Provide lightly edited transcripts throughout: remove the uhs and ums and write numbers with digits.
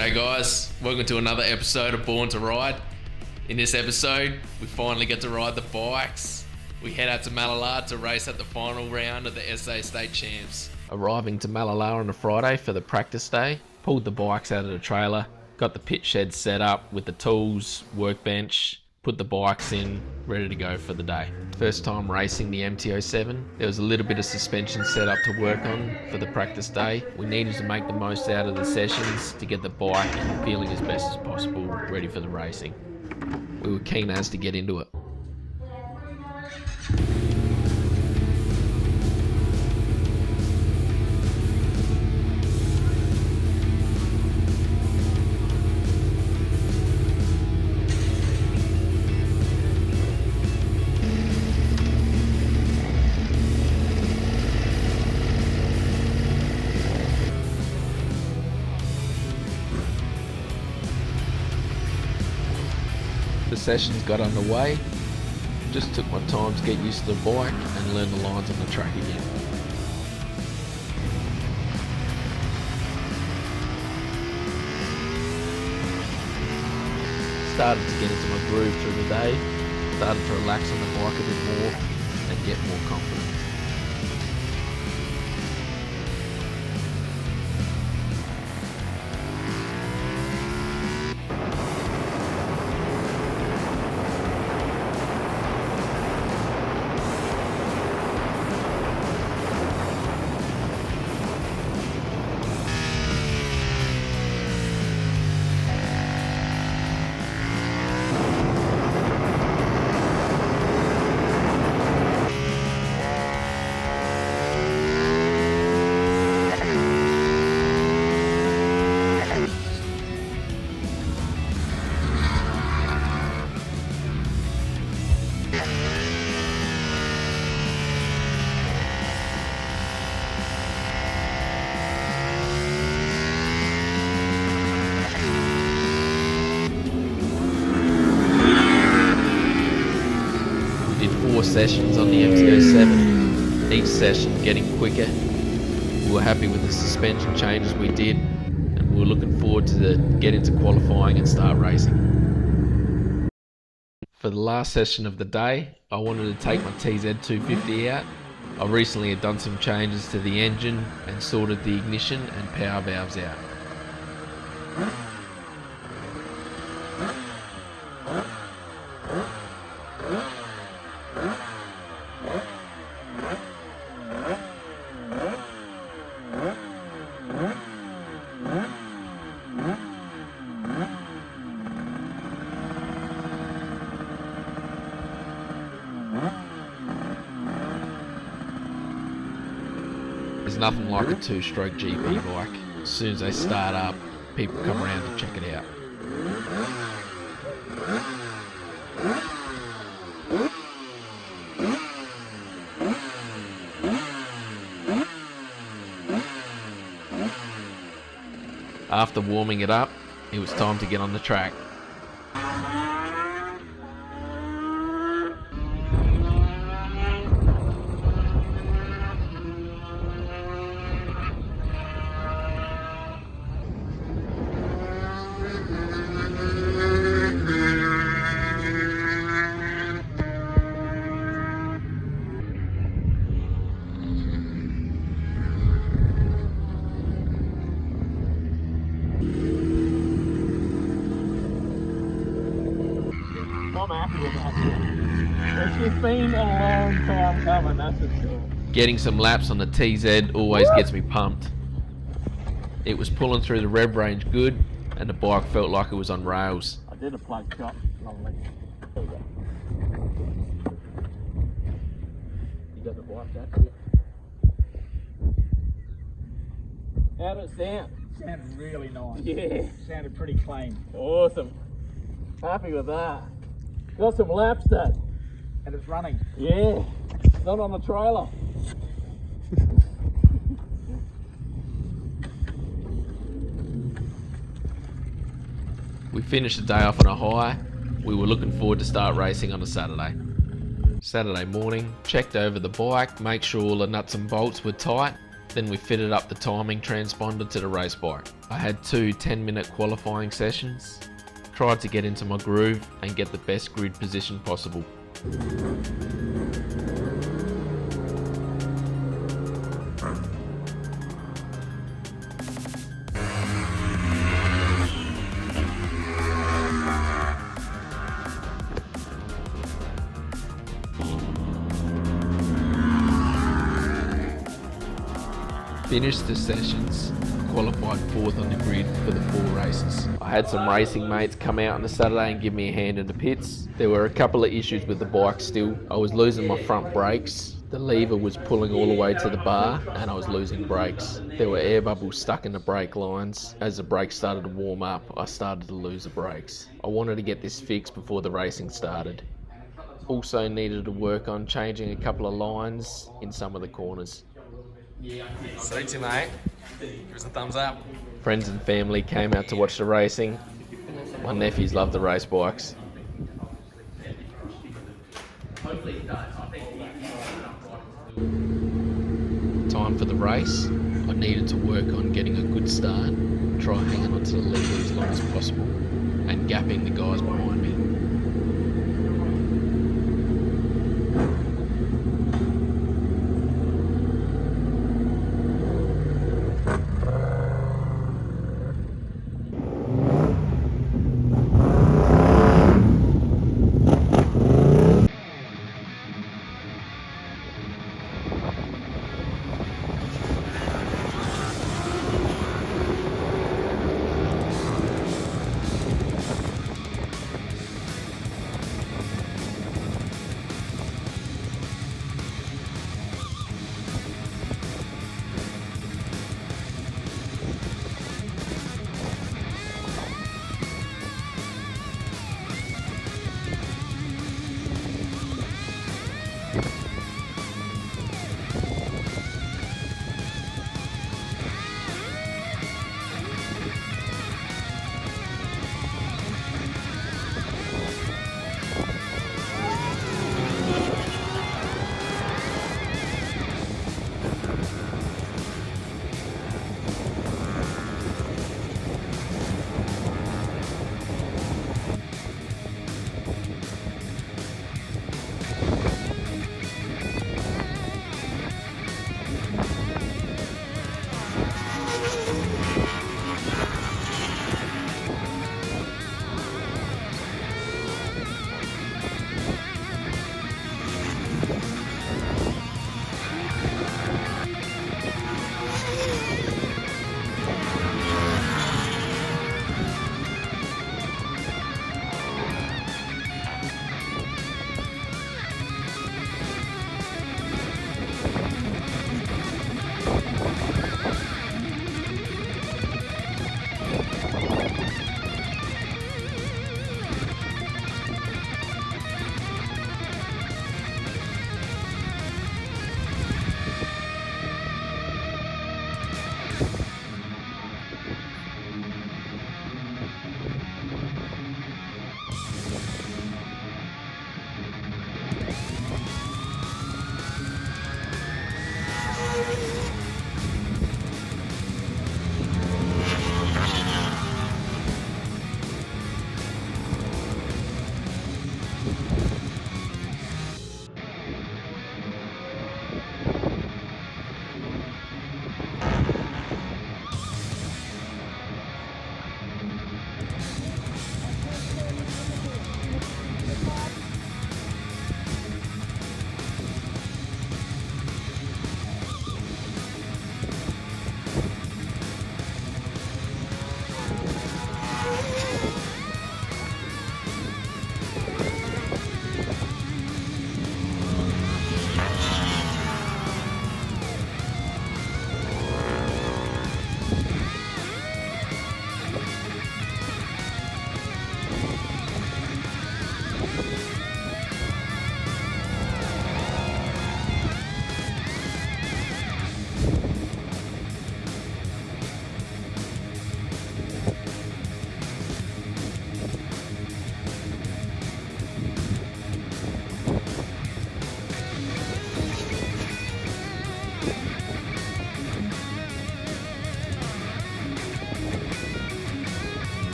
G'day guys, welcome to another episode of Born to Ride. In this episode, we finally get to ride the bikes. We head out to Mallala to race at the final round of the SA State Champs. Arriving to Mallala on a Friday for the practice day, pulled the bikes out of the trailer, got the pit shed set up with the tools, workbench, put the bikes in, ready to go for the day. First time racing the MTO7. There was a little bit of suspension set up to work on for the practice day. We needed to make the most out of the sessions to get the bike feeling as best as possible, ready for the racing. We were keen as to get into it. The sessions got underway. Just took my time to get used to the bike and learn the lines on the track again. Started to get into my groove through the day, started to relax on the bike a bit more and get more confident. Four sessions on the MTO7, each session getting quicker. We were happy with the suspension changes we did, and we were looking forward to get into qualifying and start racing. For the last session of the day, I wanted to take my TZ250 out. I recently had done some changes to the engine and sorted the ignition and power valves out. There's nothing like a two-stroke GP bike. As soon as they start up, people come around to check it out. After warming it up, it was time to get on the track. I'm happy with that. It's just been a long time coming, that's for sure. Getting some laps on the TZ always gets me pumped. It was pulling through the rev range good, and the bike felt like it was on rails. I did a plug shot, lovely. There you go. You got the bike, that's it. How did it sound? Sounded really nice. Yeah. Sounded pretty clean. Awesome. Happy with that. Got some laps, Dad. And it's running. Yeah. Not on the trailer. We finished the day off on a high. We were looking forward to start racing on a Saturday. Saturday morning, checked over the bike, make sure all the nuts and bolts were tight, Then we fitted up the timing transponder to the race bike. I had 2 10-minute qualifying sessions, tried to get into my groove and get the best grid position possible. Finished the sessions, qualified 4th on the grid for the 4 races. I had some racing mates come out on the Saturday and give me a hand in the pits. There were a couple of issues with the bike still. I was losing my front brakes, the lever was pulling all the way to the bar, and I was losing brakes. There were air bubbles stuck in the brake lines. As the brakes started to warm up, I started to lose the brakes. I wanted to get this fixed before the racing started. Also needed to work on changing a couple of lines in some of the corners. Sweet, mate. Give us a thumbs up. Friends and family came out to watch the racing. My nephews love the race bikes. Time for the race. I needed to work on getting a good start, try hanging onto the lever as long as possible, and gapping the guys behind me.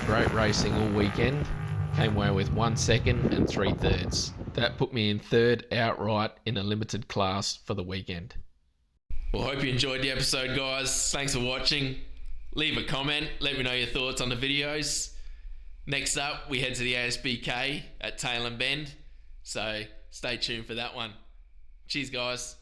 great racing all weekend. Came away with 1 second and 3/3. That put me in third outright in a limited class for the weekend. Well, hope you enjoyed the episode, guys. Thanks for watching. Leave a comment. Let me know your thoughts on the videos. Next up, we head to the ASBK at Tail and Bend. So stay tuned for that one. Cheers, guys.